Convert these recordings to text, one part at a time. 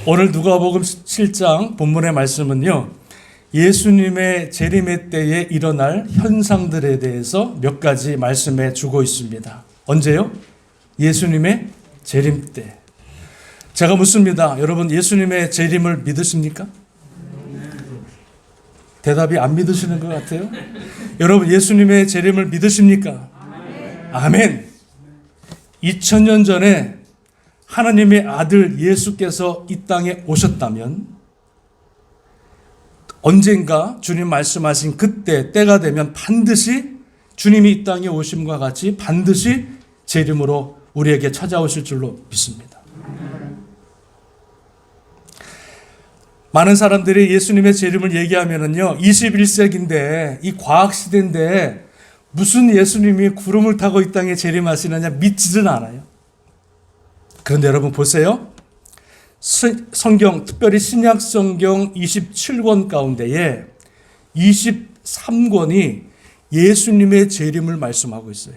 오늘 누가복음 7장 본문의 말씀은요, 예수님의 재림의 때에 일어날 현상들에 대해서 몇 가지 말씀해 주고 있습니다. 언제요? 예수님의 재림 때. 제가 묻습니다. 여러분, 예수님의 재림을 믿으십니까? 대답이 안 믿으시는 것 같아요. 여러분, 예수님의 재림을 믿으십니까? 아멘. 2000년 전에 하나님의 아들 예수께서 이 땅에 오셨다면 언젠가 주님 말씀하신 그때 때가 되면 반드시 주님이 이 땅에 오심과 같이 반드시 재림으로 우리에게 찾아오실 줄로 믿습니다. 많은 사람들이 예수님의 재림을 얘기하면은요, 21세기인데 이 과학 시대인데 무슨 예수님이 구름을 타고 이 땅에 재림하시느냐 믿지는 않아요. 그런데 여러분 보세요. 성경, 특별히 신약 성경 27권 가운데에 23권이 예수님의 재림을 말씀하고 있어요.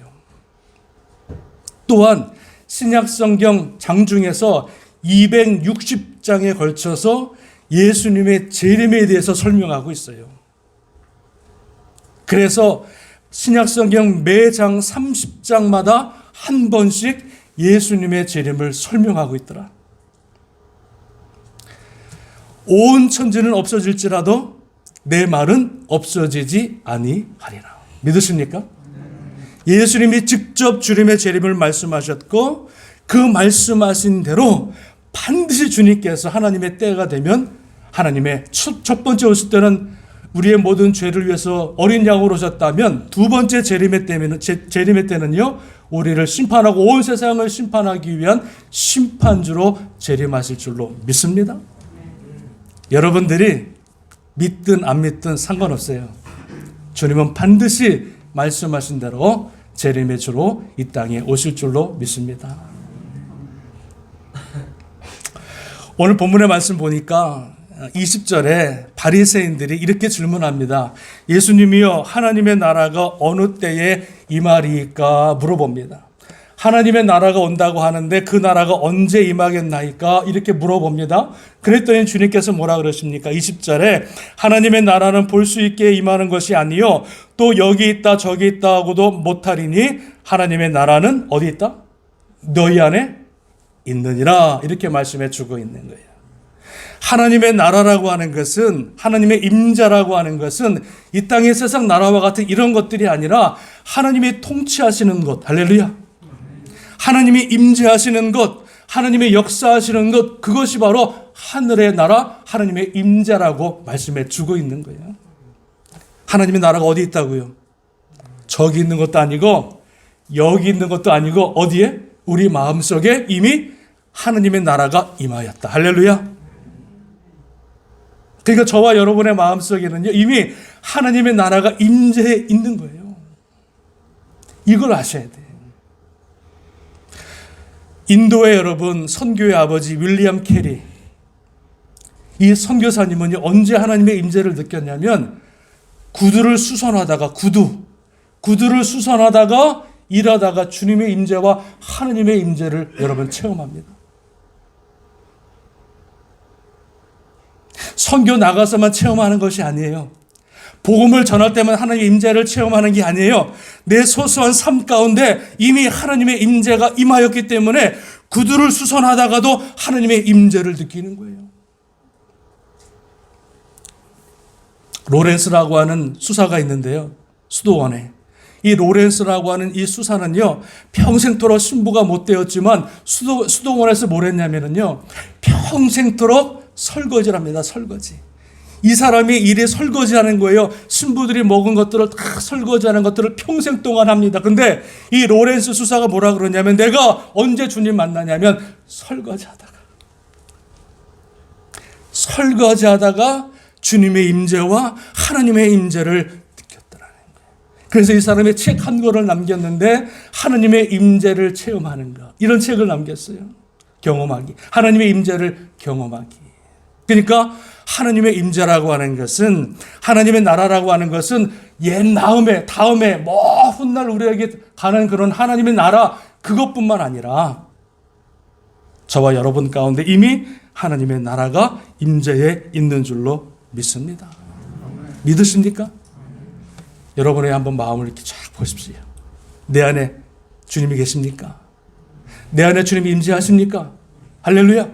또한 신약 성경 장중에서 260장에 걸쳐서 예수님의 재림에 대해서 설명하고 있어요. 그래서 신약 성경 매장 30장마다 한 번씩 예수님의 재림을 설명하고 있더라. 온 천지는 없어질지라도 내 말은 없어지지 아니하리라. 믿으십니까? 예수님이 직접 주님의 재림을 말씀하셨고 그 말씀하신 대로 반드시 주님께서 하나님의 때가 되면 하나님의 첫 번째 오실 때는 우리의 모든 죄를 위해서 어린 양으로 오셨다면 두 번째 재림의 때는요, 우리를 심판하고 온 세상을 심판하기 위한 심판주로 재림하실 줄로 믿습니다. 여러분들이 믿든 안 믿든 상관없어요. 주님은 반드시 말씀하신 대로 재림의 주로 이 땅에 오실 줄로 믿습니다. 오늘 본문의 말씀 보니까 20절에 바리새인들이 이렇게 질문합니다. 예수님이여, 하나님의 나라가 어느 때에 임하리까 물어봅니다. 하나님의 나라가 온다고 하는데 그 나라가 언제 임하겠나이까 이렇게 물어봅니다. 그랬더니 주님께서 뭐라 그러십니까? 20절에 하나님의 나라는 볼 수 있게 임하는 것이 아니요 또 여기 있다 저기 있다 하고도 못하리니 하나님의 나라는 어디 있다? 너희 안에 있느니라. 이렇게 말씀해 주고 있는 거예요. 하나님의 나라라고 하는 것은, 하나님의 임자라고 하는 것은 이 땅의 세상 나라와 같은 이런 것들이 아니라 하나님이 통치하시는 것, 할렐루야. 하나님이 임재하시는 것, 하나님의 역사하시는 것, 그것이 바로 하늘의 나라, 하나님의 임자라고 말씀해 주고 있는 거예요. 하나님의 나라가 어디 있다고요? 저기 있는 것도 아니고 여기 있는 것도 아니고 어디에? 우리 마음속에 이미 하나님의 나라가 임하였다. 할렐루야. 그러니까 저와 여러분의 마음속에는요, 이미 하나님의 나라가 임재해 있는 거예요. 이걸 아셔야 돼요. 인도의 여러분, 선교의 아버지 윌리엄 캐리, 이 선교사님은요, 언제 하나님의 임재를 느꼈냐면 구두를 수선하다가 구두를 수선하다가 일하다가 주님의 임재와 하나님의 임재를 여러분 체험합니다. 선교 나가서만 체험하는 것이 아니에요. 복음을 전할 때만 하나님의 임재를 체험하는 게 아니에요. 내 소소한 삶 가운데 이미 하나님의 임재가 임하였기 때문에 구두를 수선하다가도 하나님의 임재를 느끼는 거예요. 로렌스라고 하는 수사가 있는데요, 수도원에. 이 로렌스라고 하는 이 수사는요, 평생토록 신부가 못 되었지만 수도원에서 뭘 했냐면요, 평생토록 설거지를 합니다. 설거지. 이 사람이 일에 설거지하는 거예요. 신부들이 먹은 것들을 다 설거지하는 것들을 평생 동안 합니다. 근데 이 로렌스 수사가 뭐라 그러냐면, 내가 언제 주님 만나냐면 설거지하다가 주님의 임재와 하나님의 임재를 느꼈더라는 거예요. 그래서 이 사람이 책 한 권을 남겼는데 하나님의 임재를 체험하는 것, 이런 책을 남겼어요. 경험하기. 하나님의 임재를 경험하기. 그러니까 하나님의 임재라고 하는 것은, 하나님의 나라라고 하는 것은 옛 다음에 먼 훗날 우리에게 가는 그런 하나님의 나라, 그것뿐만 아니라 저와 여러분 가운데 이미 하나님의 나라가 임재에 있는 줄로 믿습니다. 믿으십니까? 여러분의 한번 마음을 이렇게 쫙 보십시오. 내 안에 주님이 계십니까? 내 안에 주님이 임재하십니까? 할렐루야.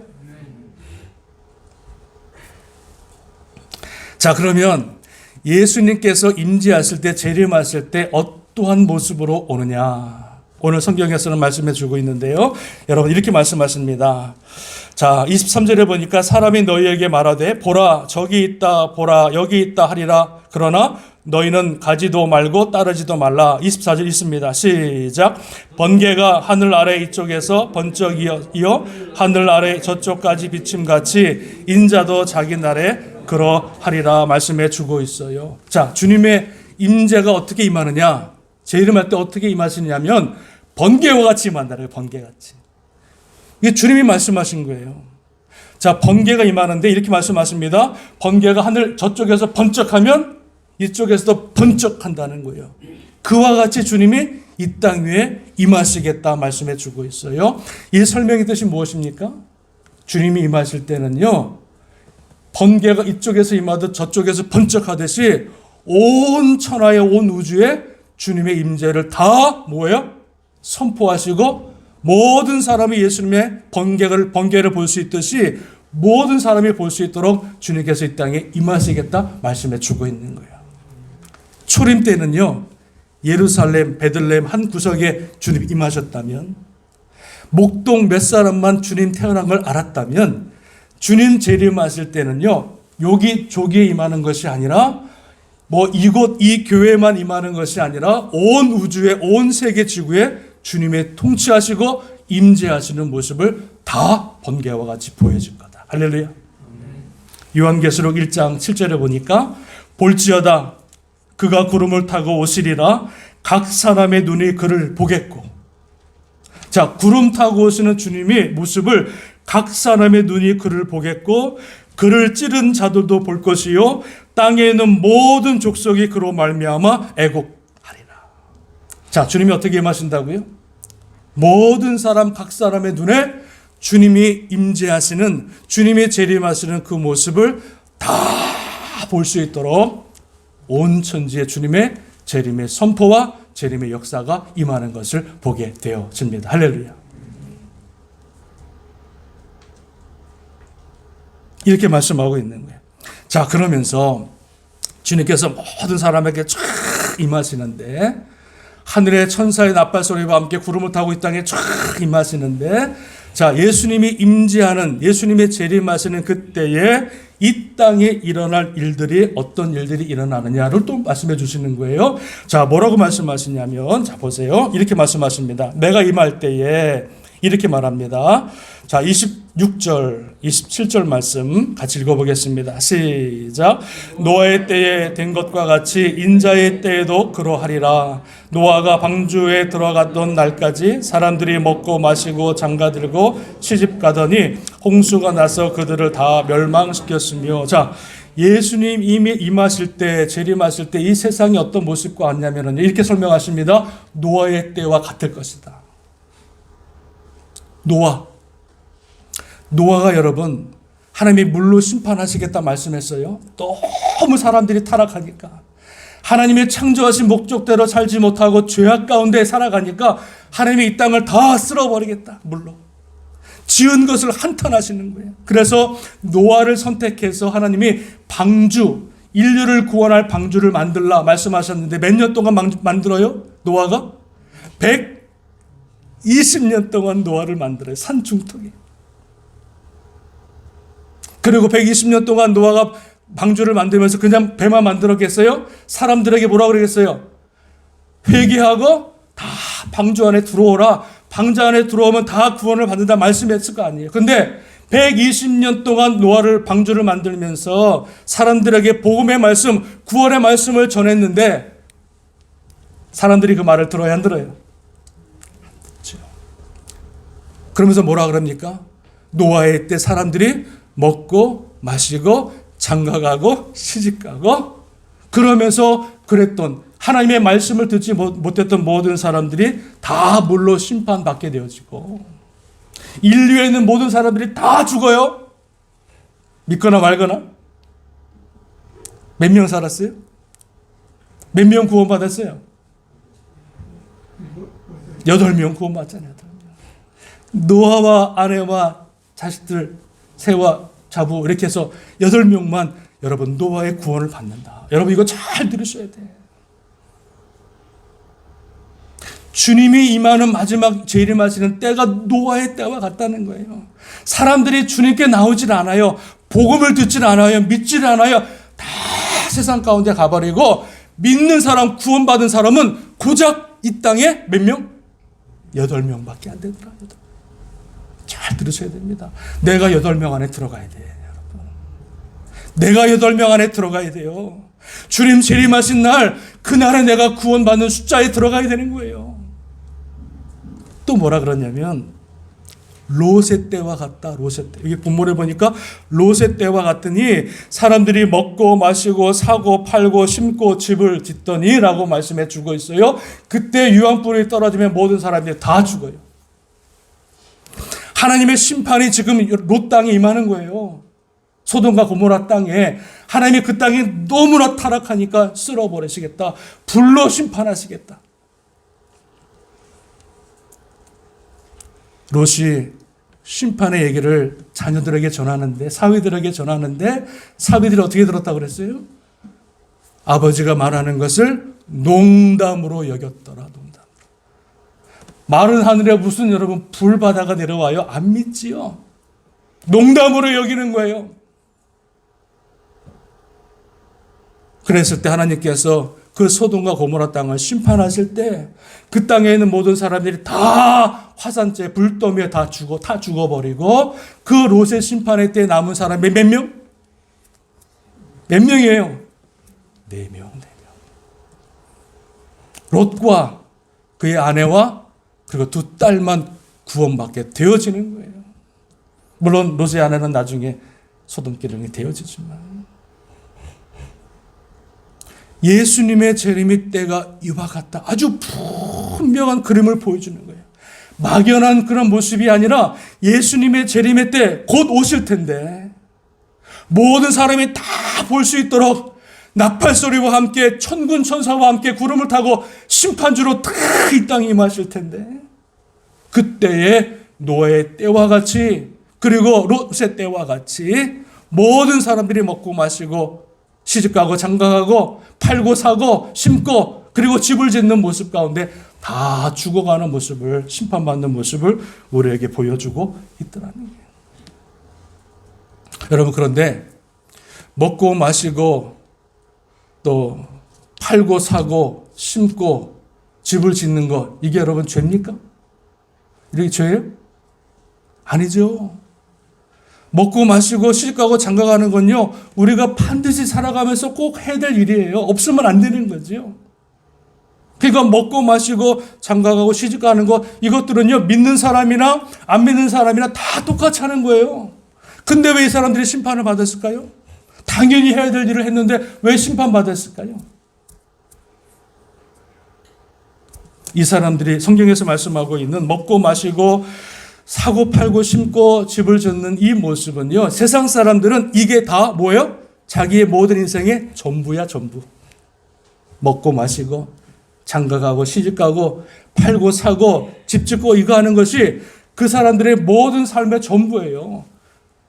자, 그러면 예수님께서 임재하실 때, 재림하실 때 어떠한 모습으로 오느냐? 오늘 성경에서는 말씀해 주고 있는데요. 여러분 이렇게 말씀하십니다. 자, 23절에 보니까 사람이 너희에게 말하되 보라 저기 있다 보라 여기 있다 하리라. 그러나 너희는 가지도 말고 따르지도 말라. 24절 있습니다. 시작. 번개가 하늘 아래 이쪽에서 번쩍 이어 하늘 아래 저쪽까지 비침같이 인자도 자기 날에 그러하리라 말씀해 주고 있어요. 자, 주님의 임재가 어떻게 임하느냐? 재림할 때 어떻게 임하시냐면 번개와 같이 임한다래요. 번개같이. 이게 주님이 말씀하신 거예요. 자, 번개가 임하는데 이렇게 말씀하십니다. 번개가 하늘 저쪽에서 번쩍하면 이쪽에서도 번쩍한다는 거예요. 그와 같이 주님이 이 땅 위에 임하시겠다 말씀해 주고 있어요. 이 설명의 뜻이 무엇입니까? 주님이 임하실 때는요, 번개가 이쪽에서 임하듯 저쪽에서 번쩍하듯이 온 천하에 온 우주에 주님의 임재를 다 뭐예요? 선포하시고 모든 사람이 예수님의 번개를 볼 수 있듯이 모든 사람이 볼 수 있도록 주님께서 이 땅에 임하시겠다 말씀해 주고 있는 거예요. 초림 때는요, 예루살렘, 베들레헴 한 구석에 주님 임하셨다면, 목동 몇 사람만 주님 태어난 걸 알았다면, 주님 재림하실 때는요, 여기 조기에 임하는 것이 아니라 이곳 이 교회만 임하는 것이 아니라 온 우주에 온 세계 지구에 주님의 통치하시고 임재하시는 모습을 다 번개와 같이 보여준 거다. 할렐루야. 요한계시록 1장 7절에 보니까 볼지어다 그가 구름을 타고 오시리라. 각 사람의 눈이 그를 보겠고. 자, 구름 타고 오시는 주님의 모습을 각 사람의 눈이 그를 보겠고 그를 찌른 자들도 볼 것이요 땅에 있는 모든 족속이 그로 말미암아 애곡하리라. 자, 주님이 어떻게 임하신다고요? 모든 사람 각 사람의 눈에 주님이 임재하시는, 주님이 재림하시는 그 모습을 다 볼 수 있도록 온 천지에 주님의 재림의 선포와 재림의 역사가 임하는 것을 보게 되어집니다. 할렐루야. 이렇게 말씀하고 있는 거예요. 자, 그러면서 주님께서 모든 사람에게 쫙 임하시는데, 하늘의 천사의 나팔 소리와 함께 구름을 타고 이 땅에 쫙 임하시는데, 자, 예수님이 임재하는, 예수님의 재림하시는 그때에 이 땅에 일어날 일들이 어떤 일들이 일어나느냐를 또 말씀해 주시는 거예요. 자, 뭐라고 말씀하시냐면, 자, 보세요. 이렇게 말씀하십니다. 내가 임할 때에 이렇게 말합니다. 자, 26절, 27절 말씀 같이 읽어보겠습니다. 시작. 노아의 때에 된 것과 같이 인자의 때에도 그러하리라. 노아가 방주에 들어갔던 날까지 사람들이 먹고 마시고 장가들고 시집가더니 홍수가 나서 그들을 다 멸망시켰으며. 자, 예수님 이미 임하실 때, 재림하실 때 이 세상이 어떤 모습과 같냐면 이렇게 설명하십니다. 노아의 때와 같을 것이다. 노아가 여러분 하나님이 물로 심판하시겠다 말씀했어요. 너무 사람들이 타락하니까, 하나님의 창조하신 목적대로 살지 못하고 죄악 가운데 살아가니까 하나님이 이 땅을 다 쓸어버리겠다, 물로. 지은 것을 한탄하시는 거예요. 그래서 노아를 선택해서 하나님이 방주, 인류를 구원할 방주를 만들라 말씀하셨는데 몇 년 동안 만들어요? 노아가? 120년 동안 노아를 만들어요. 산 중턱에. 그리고 120년 동안 노아가 방주를 만들면서 그냥 배만 만들었겠어요? 사람들에게 뭐라고 그러겠어요? 회개하고 다 방주 안에 들어오라. 방주 안에 들어오면 다 구원을 받는다 말씀했을 거 아니에요. 근데 120년 동안 노아를 방주를 만들면서 사람들에게 복음의 말씀, 구원의 말씀을 전했는데 사람들이 그 말을 들어야 안 들어요? 그렇죠. 그러면서 뭐라 그럽니까? 노아의 때 사람들이 먹고 마시고 장가가고 시집가고 그러면서 그랬던, 하나님의 말씀을 듣지 못했던 모든 사람들이 다 물로 심판받게 되어지고 인류에 있는 모든 사람들이 다 죽어요. 믿거나 말거나. 몇 명 살았어요? 몇 명 구원받았어요? 8명 구원받잖아요. 노아와 아내와 자식들, 새와 자부 이렇게 해서 8명만 여러분 노아의 구원을 받는다. 여러분 이거 잘 들으셔야 돼. 주님이 임하는 마지막 재림하시는 때가 노아의 때와 같다는 거예요. 사람들이 주님께 나오질 않아요. 복음을 듣질 않아요. 믿질 않아요. 다 세상 가운데 가버리고 믿는 사람, 구원받은 사람은 고작 이 땅에 몇 명? 8명밖에 안 되더라고요. 잘 들으셔야 됩니다. 내가 8명 안에 들어가야 돼요, 여러분. 내가 8명 안에 들어가야 돼요. 주님 재림하신 날, 그날에 내가 구원받는 숫자에 들어가야 되는 거예요. 또 뭐라 그러냐면 롯의 때와 같다. 롯의 때. 이게 본문에 보니까 롯의 때와 같으니 사람들이 먹고 마시고 사고 팔고 심고 집을 짓더니 라고 말씀해 주고 있어요. 그때 유황불이 떨어지면 모든 사람들이 다 죽어요. 하나님의 심판이 지금 롯 땅에 임하는 거예요. 소돔과 고모라 땅에 하나님이 그 땅이 너무나 타락하니까 쓸어버리시겠다. 불로 심판하시겠다. 롯이 심판의 얘기를 자녀들에게 전하는데, 사위들에게 전하는데, 사위들이 어떻게 들었다고 그랬어요? 아버지가 말하는 것을 농담으로 여겼더라. 농담. 마른 하늘에 무슨 여러분 불바다가 내려와요? 안 믿지요. 농담으로 여기는 거예요. 그랬을 때 하나님께서 그 소돔과 고모라 땅을 심판하실 때 그 땅에 있는 모든 사람들이 다 화산재 불더미에 다 죽어버리고 그 롯의 심판의 때 남은 사람이 몇 명? 몇 명이에요? 4명. 롯과 그의 아내와 그리고 2 딸만 구원받게 되어지는 거예요. 물론 롯의 아내는 나중에 소돔기름이 되어지지만 예수님의 재림의 때가 이와 같다. 아주 분명한 그림을 보여주는 거예요. 막연한 그런 모습이 아니라 예수님의 재림의 때 곧 오실 텐데 모든 사람이 다 볼 수 있도록 나팔소리와 함께 천군 천사와 함께 구름을 타고 심판주로 다 이 땅에 임하실 텐데 그때의 노아의 때와 같이 그리고 롯의 때와 같이 모든 사람들이 먹고 마시고 시집가고 장가가고 팔고 사고 심고 그리고 집을 짓는 모습 가운데 다 죽어가는 모습을 심판받는 모습을 우리에게 보여주고 있더라는 거예요. 여러분 그런데 먹고 마시고 또 팔고 사고 심고 집을 짓는 것 이게 여러분 죄입니까? 이게 죄예요? 아니죠. 먹고 마시고 시집가고 장가가는 건요 우리가 반드시 살아가면서 꼭 해야 될 일이에요. 없으면 안 되는 거죠. 그러니까 먹고 마시고 장가가고 시집가는 거 이것들은요 믿는 사람이나 안 믿는 사람이나 다 똑같이 하는 거예요. 근데 왜 이 사람들이 심판을 받았을까요? 당연히 해야 될 일을 했는데 왜 심판받았을까요? 이 사람들이 성경에서 말씀하고 있는 먹고 마시고 사고 팔고 심고 집을 짓는 이 모습은요 세상 사람들은 이게 다 뭐예요? 자기의 모든 인생의 전부야 전부. 먹고 마시고 장가가고 시집가고 팔고 사고 집 짓고 이거 하는 것이 그 사람들의 모든 삶의 전부예요.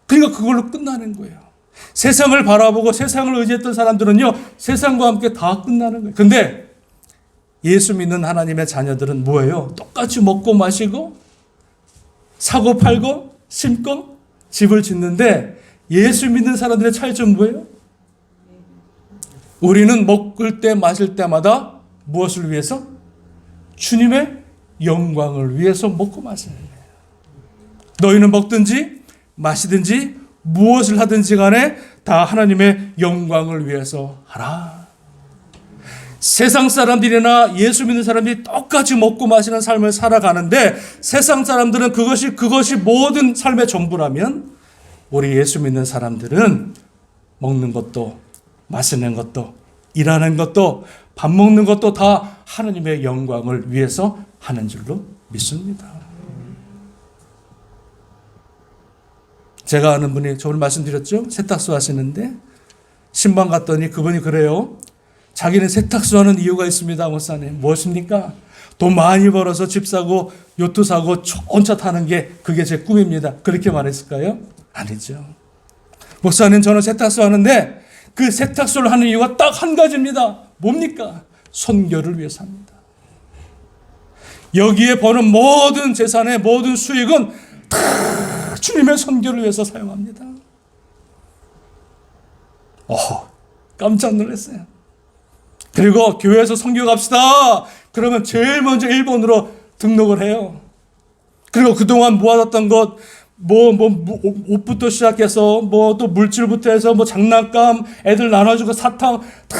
그러니까 그걸로 끝나는 거예요. 세상을 바라보고 세상을 의지했던 사람들은요 세상과 함께 다 끝나는 거예요. 근데 예수 믿는 하나님의 자녀들은 뭐예요? 똑같이 먹고 마시고 사고 팔고 심고 집을 짓는데 예수 믿는 사람들의 차이점은 뭐예요? 우리는 먹을 때 마실 때마다 무엇을 위해서? 주님의 영광을 위해서 먹고 마시는 거예요. 너희는 먹든지 마시든지 무엇을 하든지 간에 다 하나님의 영광을 위해서 하라. 세상 사람들이나 예수 믿는 사람들이 똑같이 먹고 마시는 삶을 살아가는데 세상 사람들은 그것이 모든 삶의 전부라면 우리 예수 믿는 사람들은 먹는 것도 마시는 것도 일하는 것도 밥 먹는 것도 다 하나님의 영광을 위해서 하는 줄로 믿습니다. 제가 아는 분이, 저번에 말씀드렸죠? 세탁소 하시는데 신방 갔더니 그분이 그래요. 자기는 세탁소 하는 이유가 있습니다, 목사님. 무엇입니까? 돈 많이 벌어서 집 사고 요트 사고 좋은 차 타는 게 그게 제 꿈입니다. 그렇게 말했을까요? 아니죠. 목사님, 저는 세탁소 하는데 그 세탁소를 하는 이유가 딱 한 가지입니다. 뭡니까? 선교를 위해서 합니다. 여기에 버는 모든 재산의 모든 수익은 다 주님의 선교를 위해서 사용합니다. 깜짝 놀랐어요. 그리고 교회에서 선교 갑시다. 그러면 제일 먼저 일본으로 등록을 해요. 그리고 그동안 모아뒀던 것, 옷부터 시작해서, 또 물질부터 해서, 장난감, 애들 나눠주고 사탕 다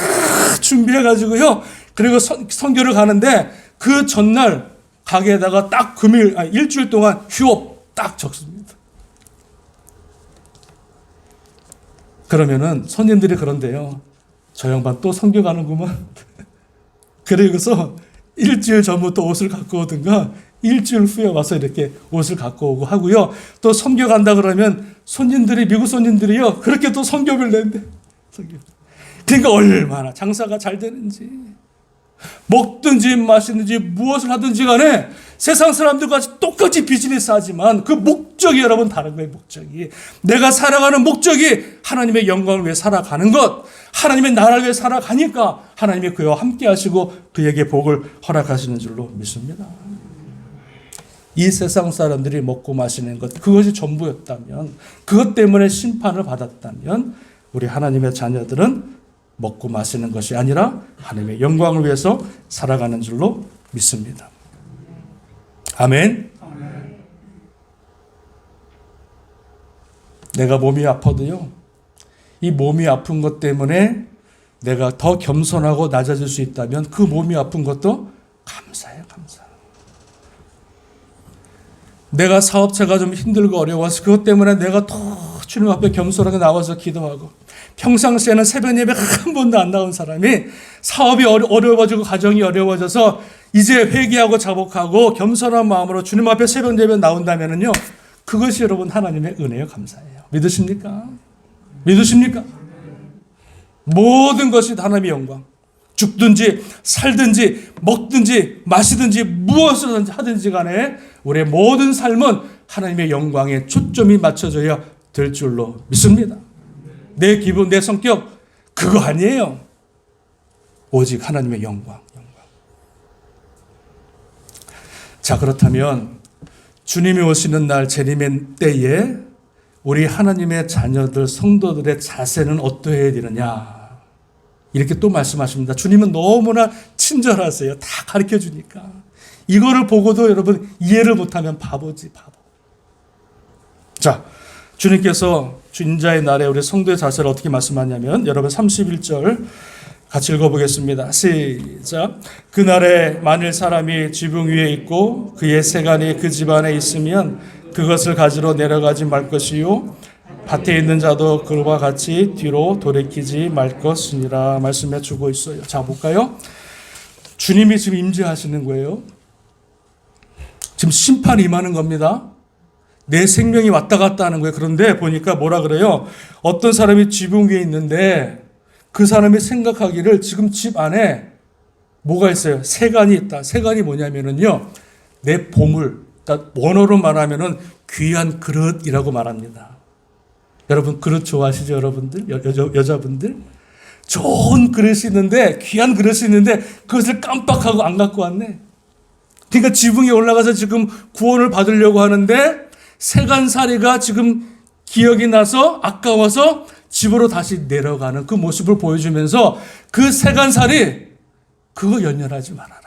준비해가지고요. 그리고 선교를 가는데 그 전날 가게에다가 딱 일주일 동안 휴업 딱 적습니다. 그러면은 손님들이 그런데요. 저 양반 또 선교 가는구만. 그러고서 일주일 전부터 옷을 갖고 오든가 일주일 후에 와서 이렇게 옷을 갖고 오고 하고요. 또 선교 간다 그러면 손님들이, 미국 손님들이요, 그렇게 또 선교를 낸대. 그러니까 얼마나 장사가 잘 되는지, 먹든지 마시든지 무엇을 하든지 간에 세상 사람들과 똑같이 비즈니스 하지만 그 목적이 여러분 다른 거예요. 목적이, 내가 살아가는 목적이 하나님의 영광을 위해 살아가는 것, 하나님의 나라를 위해 살아가니까 하나님이 그와 함께 하시고 그에게 복을 허락하시는 줄로 믿습니다. 이 세상 사람들이 먹고 마시는 것, 그것이 전부였다면, 그것 때문에 심판을 받았다면 우리 하나님의 자녀들은 먹고 마시는 것이 아니라 하나님의 영광을 위해서 살아가는 줄로 믿습니다. 아멘. 내가 몸이 아파도요, 이 몸이 아픈 것 때문에 내가 더 겸손하고 낮아질 수 있다면 그 몸이 아픈 것도 감사해요. 감사. 내가 사업체가 좀 힘들고 어려워서 그것 때문에 내가 더 주님 앞에 겸손하게 나와서 기도하고, 평상시에는 새벽 예배 한 번도 안 나온 사람이 사업이 어려워지고 가정이 어려워져서 이제 회개하고 자복하고 겸손한 마음으로 주님 앞에 새벽 예배 나온다면요, 그것이 여러분 하나님의 은혜요. 감사해요. 믿으십니까? 믿으십니까? 모든 것이 하나님의 영광. 죽든지 살든지 먹든지 마시든지 무엇을 하든지 간에 우리의 모든 삶은 하나님의 영광에 초점이 맞춰져야 될 줄로 믿습니다. 내 기분, 내 성격 그거 아니에요. 오직 하나님의 영광. 자, 그렇다면 주님이 오시는 날 재림의 때에 우리 하나님의 자녀들, 성도들의 자세는 어떠해야 되느냐, 이렇게 또 말씀하십니다. 주님은 너무나 친절하세요. 다 가르쳐 주니까. 이거를 보고도 여러분 이해를 못하면 바보지, 바보. 자, 주님께서 인자의 날에 우리 성도의 자세를 어떻게 말씀하냐면, 여러분 31절 같이 읽어보겠습니다. 시작. 그날에 만일 사람이 지붕 위에 있고 그의 세간이 그 집안에 있으면 그것을 가지러 내려가지 말 것이요, 밭에 있는 자도 그와 같이 뒤로 돌이키지 말 것이니라 말씀해 주고 있어요. 자, 볼까요? 주님이 지금 임재하시는 거예요. 지금 심판이 임하는 겁니다. 내 생명이 왔다 갔다 하는 거예요. 그런데 보니까 뭐라 그래요? 어떤 사람이 지붕 위에 있는데 그 사람이 생각하기를 지금 집 안에 뭐가 있어요? 세간이 있다. 세간이 뭐냐면은요, 내 보물, 원어로 말하면은 귀한 그릇이라고 말합니다. 여러분 그릇 좋아하시죠? 여러분들? 여자분들? 좋은 그릇이 있는데, 귀한 그릇이 있는데 그것을 깜빡하고 안 갖고 왔네. 그러니까 지붕에 올라가서 지금 구원을 받으려고 하는데 세간살이가 지금 기억이 나서 아까워서 집으로 다시 내려가는 그 모습을 보여주면서 그 세간살이 그거 연연하지 말아라.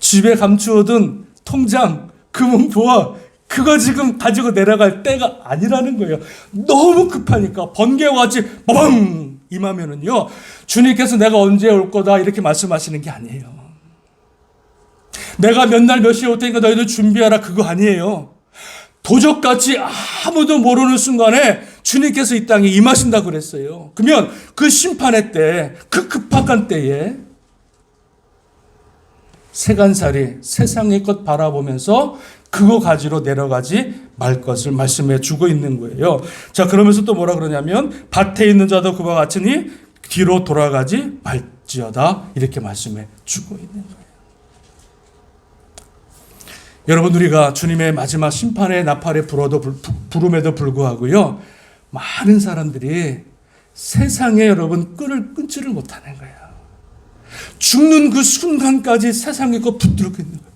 집에 감추어둔 통장, 금은보화 그거 지금 가지고 내려갈 때가 아니라는 거예요. 너무 급하니까 번개와 같이 빠방 임하면은요, 주님께서 내가 언제 올 거다 이렇게 말씀하시는 게 아니에요. 내가 몇 날 몇 시에 올 테니까 너희들 준비하라 그거 아니에요. 도적같이 아무도 모르는 순간에 주님께서 이 땅에 임하신다고 그랬어요. 그러면 그 심판의 때, 그 급박한 때에 세간살이 세상의 것 바라보면서 그거 가지러 내려가지 말 것을 말씀해 주고 있는 거예요. 자, 그러면서 또 뭐라 그러냐면 밭에 있는 자도 그와 같으니 뒤로 돌아가지 말지어다, 이렇게 말씀해 주고 있는 거예요. 여러분, 우리가 주님의 마지막 심판의 나팔에 부름에도 불구하고요, 많은 사람들이 세상에 여러분 끈을 끊지를 못하는 거예요. 죽는 그 순간까지 세상에 거 붙들고 있는 거예요.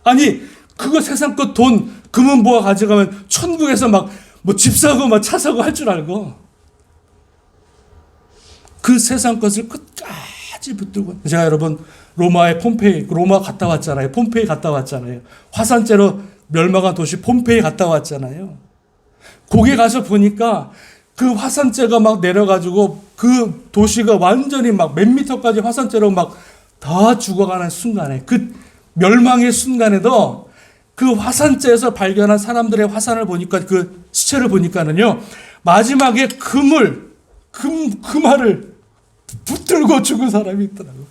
아니, 그거 세상 거 돈, 금은 보아 가져가면 천국에서 막 뭐 집 사고 막 차 사고 할 줄 알고 그 세상 것을 끝까지 붙들고. 제가 여러분 로마의 폼페이, 로마 갔다 왔잖아요. 폼페이 갔다 왔잖아요. 화산재로 멸망한 도시 폼페이 갔다 왔잖아요. 거기 가서 보니까 그 화산재가 막 내려가지고 그 도시가 완전히 막 몇 미터까지 화산재로 막 다 죽어가는 순간에, 그 멸망의 순간에도 그 화산재에서 발견한 사람들의 화산을 보니까, 그 시체를 보니까는요, 마지막에 금알을 붙들고 죽은 사람이 있더라고요.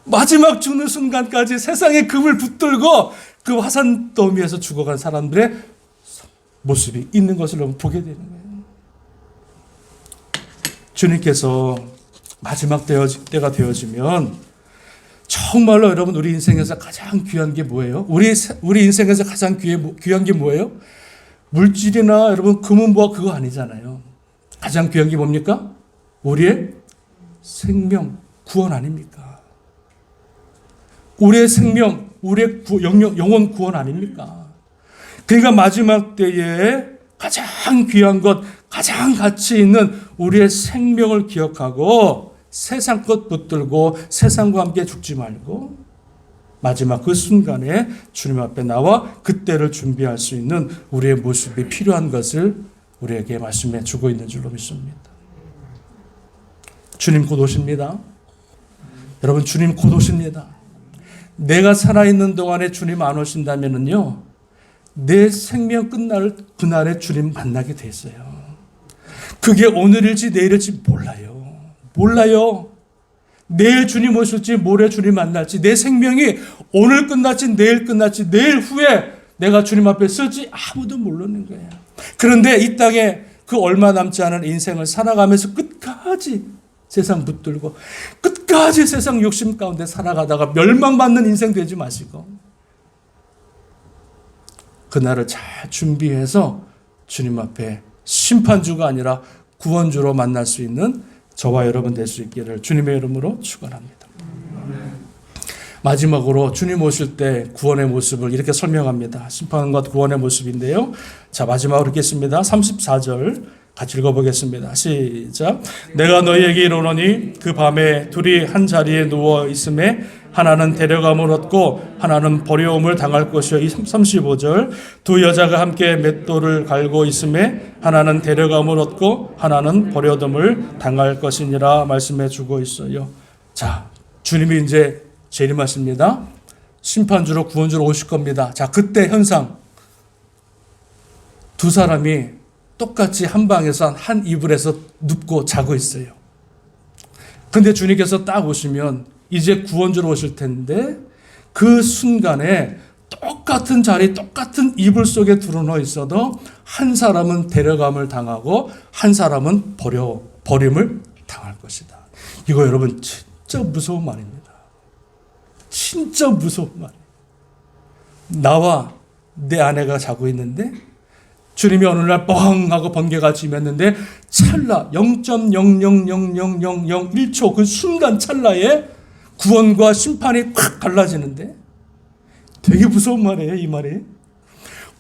마지막 죽는 순간까지 세상에 금을 붙들고 그 화산 더미에서 죽어간 사람들의 모습이 있는 것을 보게 되는 거예요. 주님께서 마지막 때가 되어지면 정말로 여러분, 우리 인생에서 가장 귀한 게 뭐예요? 우리 인생에서 가장 귀한 게 뭐예요? 물질이나 여러분 금은 보아 그거 아니잖아요. 가장 귀한 게 뭡니까? 우리의 생명, 구원 아닙니까? 우리의 생명, 우리의 영혼 구원 아닙니까? 그러니까 마지막 때에 가장 귀한 것, 가장 가치 있는 우리의 생명을 기억하고 세상 것 붙들고 세상과 함께 죽지 말고 마지막 그 순간에 주님 앞에 나와 그때를 준비할 수 있는 우리의 모습이 필요한 것을 우리에게 말씀해 주고 있는 줄로 믿습니다. 주님 곧 오십니다. 여러분, 주님 곧 오십니다. 내가 살아있는 동안에 주님 안 오신다면요, 내 생명 끝날 그날에 주님 만나게 돼 있어요. 그게 오늘일지 내일일지 몰라요. 내일 주님 오실지 모레 주님 만날지, 내 생명이 오늘 끝날지 내일 끝날지 내일 후에 내가 주님 앞에 쓸지 아무도 모르는 거예요. 그런데 이 땅에 그 얼마 남지 않은 인생을 살아가면서 끝까지 세상 붙들고 끝까지 세상 욕심 가운데 살아가다가 멸망받는 인생 되지 마시고 그날을 잘 준비해서 주님 앞에 심판주가 아니라 구원주로 만날 수 있는 저와 여러분 될 수 있기를 주님의 이름으로 축원합니다. 마지막으로 주님 오실 때 구원의 모습을 이렇게 설명합니다. 심판과 구원의 모습인데요. 자, 마지막으로 읽겠습니다. 34절 같이 읽어보겠습니다. 시작. 내가 너희에게 이르노니 그 밤에 둘이 한 자리에 누워 있음에 하나는 데려감을 얻고 하나는 버려움을 당할 것이요. 35절. 두 여자가 함께 맷돌을 갈고 있음에 하나는 데려감을 얻고 하나는 버려둠을 당할 것이니라 말씀해 주고 있어요. 자, 주님이 이제 재림하십니다. 심판주로 구원주로 오실 겁니다. 자, 그때 현상, 두 사람이 똑같이 한 방에서 한 이불에서 눕고 자고 있어요. 근데 주님께서 딱 오시면 이제 구원주로 오실 텐데 그 순간에 똑같은 자리, 똑같은 이불 속에 들어넣어 있어도 한 사람은 데려감을 당하고 한 사람은 버림을 당할 것이다. 이거 여러분 진짜 무서운 말입니다. 진짜 무서운 말이에요. 나와 내 아내가 자고 있는데 주님이 어느 날 뻥 하고 번개가 지면는데 찰나 0.0000001초 그 순간 찰나에 구원과 심판이 확 갈라지는데 되게 무서운 말이에요. 이 말이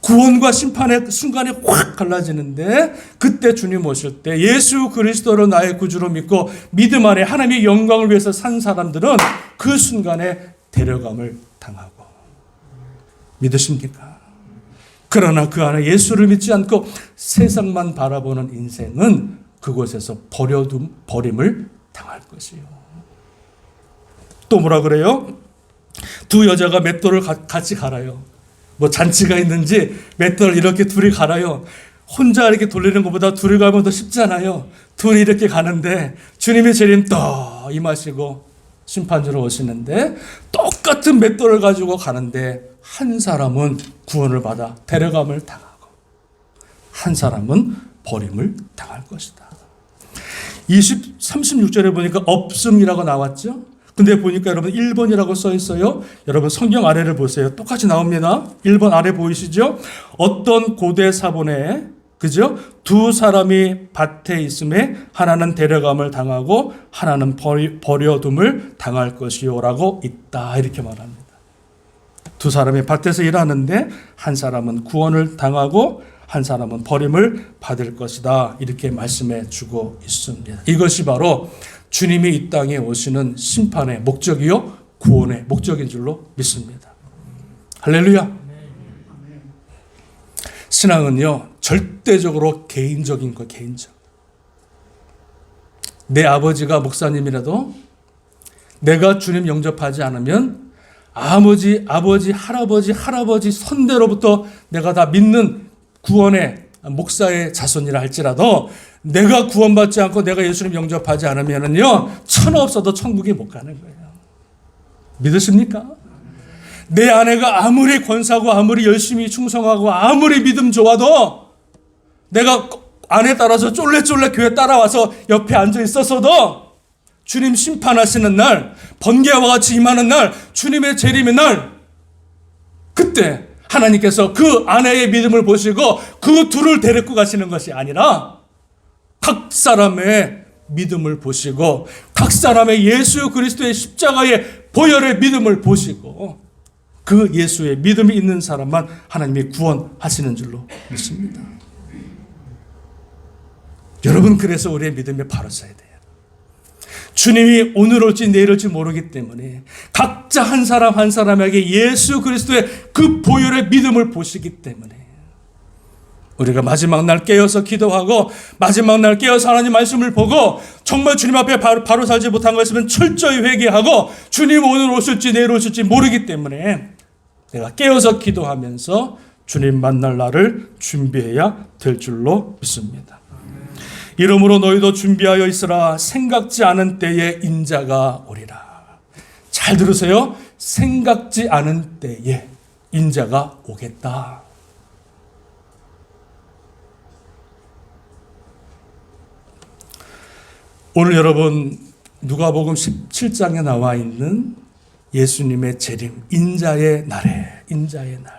구원과 심판의 순간이 확 갈라지는데 그때 주님 오실 때 예수 그리스도로 나의 구주로 믿고 믿음 안에 하나님의 영광을 위해서 산 사람들은 그 순간에 데려감을 당하고 믿으십니까? 그러나 그 안에 예수를 믿지 않고 세상만 바라보는 인생은 그곳에서 버림을 당할 것이요. 또 뭐라 그래요? 두 여자가 맷돌을 같이 갈아요. 뭐 잔치가 있는지 맷돌을 이렇게 둘이 갈아요. 혼자 이렇게 돌리는 것보다 둘이 가면 더 쉽잖아요. 둘이 이렇게 가는데 주님의 재림 또 임하시고 심판주로 오시는데 똑같은 맷돌을 가지고 가는데 한 사람은 구원을 받아 데려감을 당하고 한 사람은 버림을 당할 것이다. 36절에 보니까 없음이라고 나왔죠. 근데 보니까 여러분 1번이라고 써 있어요. 여러분 성경 아래를 보세요. 똑같이 나옵니다. 1번 아래 보이시죠? 어떤 고대 사본에 그죠? 두 사람이 밭에 있음에 하나는 데려감을 당하고 하나는 버려둠을 당할 것이요라고 있다. 이렇게 말합니다. 두 사람이 밭에서 일하는데 한 사람은 구원을 당하고 한 사람은 버림을 받을 것이다. 이렇게 말씀해 주고 있습니다. 이것이 바로 주님이 이 땅에 오시는 심판의 목적이요 구원의 목적인 줄로 믿습니다. 할렐루야. 신앙은요 절대적으로 개인적인 거, 개인적. 내 아버지가 목사님이라도 내가 주님 영접하지 않으면 아버지, 할아버지 선대로부터 내가 다 믿는 구원의 목사의 자손이라 할지라도 내가 구원받지 않고 내가 예수님 영접하지 않으면은요 천하 없어도 천국에 못 가는 거예요. 믿으십니까? 내 아내가 아무리 권사고 아무리 열심히 충성하고 아무리 믿음 좋아도 내가 아내 따라서 쫄래쫄래 교회 따라와서 옆에 앉아 있었어도 주님 심판하시는 날, 번개와 같이 임하는 날, 주님의 재림의 날, 그때 하나님께서 그 아내의 믿음을 보시고 그 둘을 데리고 가시는 것이 아니라 각 사람의 믿음을 보시고 각 사람의 예수 그리스도의 십자가의 보혈의 믿음을 보시고 그 예수의 믿음이 있는 사람만 하나님이 구원하시는 줄로 믿습니다. 여러분, 그래서 우리의 믿음이 바로 서야 돼요. 주님이 오늘 올지 내일 올지 모르기 때문에 각자 한 사람 한 사람에게 예수 그리스도의 그 보혈의 믿음을 보시기 때문에 우리가 마지막 날 깨어서 기도하고 마지막 날 깨어서 하나님 말씀을 보고 정말 주님 앞에 바로 살지 못한 것이면 철저히 회개하고 주님 오늘 오실지 내일 오실지 모르기 때문에 내가 깨어서 기도하면서 주님 만날 날을 준비해야 될 줄로 믿습니다. 이러므로 너희도 준비하여 있으라. 생각지 않은 때에 인자가 오리라. 잘 들으세요. 생각지 않은 때에 인자가 오겠다. 오늘 여러분 누가복음 17장에 나와 있는 예수님의 재림, 인자의 날에, 인자의 날,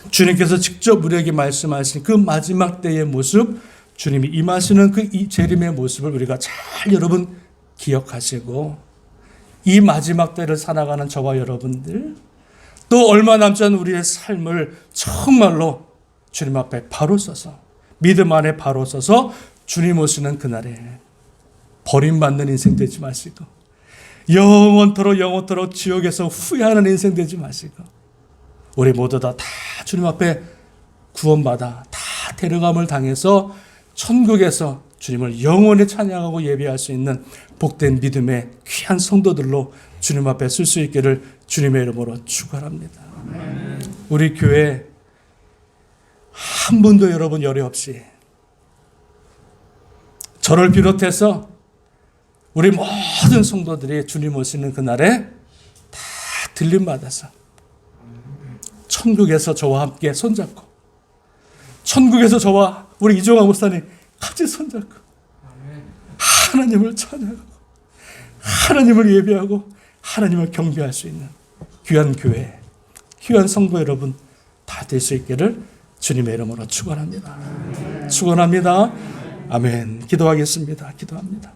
주님께서 직접 우리에게 말씀하신 그 마지막 때의 모습, 주님이 임하시는 그 재림의 모습을 우리가 잘 여러분 기억하시고 이 마지막 때를 살아가는 저와 여러분들, 또 얼마 남지 않은 우리의 삶을 정말로 주님 앞에 바로 서서 믿음 안에 바로 서서 주님 오시는 그날에 버림받는 인생 되지 마시고 영원토록 지옥에서 후회하는 인생 되지 마시고 우리 모두 다 주님 앞에 구원받아 다 데려감을 당해서 천국에서 주님을 영원히 찬양하고 예배할 수 있는 복된 믿음의 귀한 성도들로 주님 앞에 쓸 수 있기를 주님의 이름으로 축원합니다. 우리 교회 한 분도 여러분 열애 없이 저를 비롯해서 우리 모든 성도들이 주님 오시는 그날에 다 들림받아서 천국에서 저와 함께 손잡고 천국에서 저와 우리 이종환 목사님 같이 손잡고 하나님을 찬양하고 하나님을 예배하고 하나님을 경배할 수 있는 귀한 교회, 귀한 성도 여러분 다 될 수 있기를 주님의 이름으로 축원합니다. 축원합니다. 아멘. 기도하겠습니다. 기도합니다.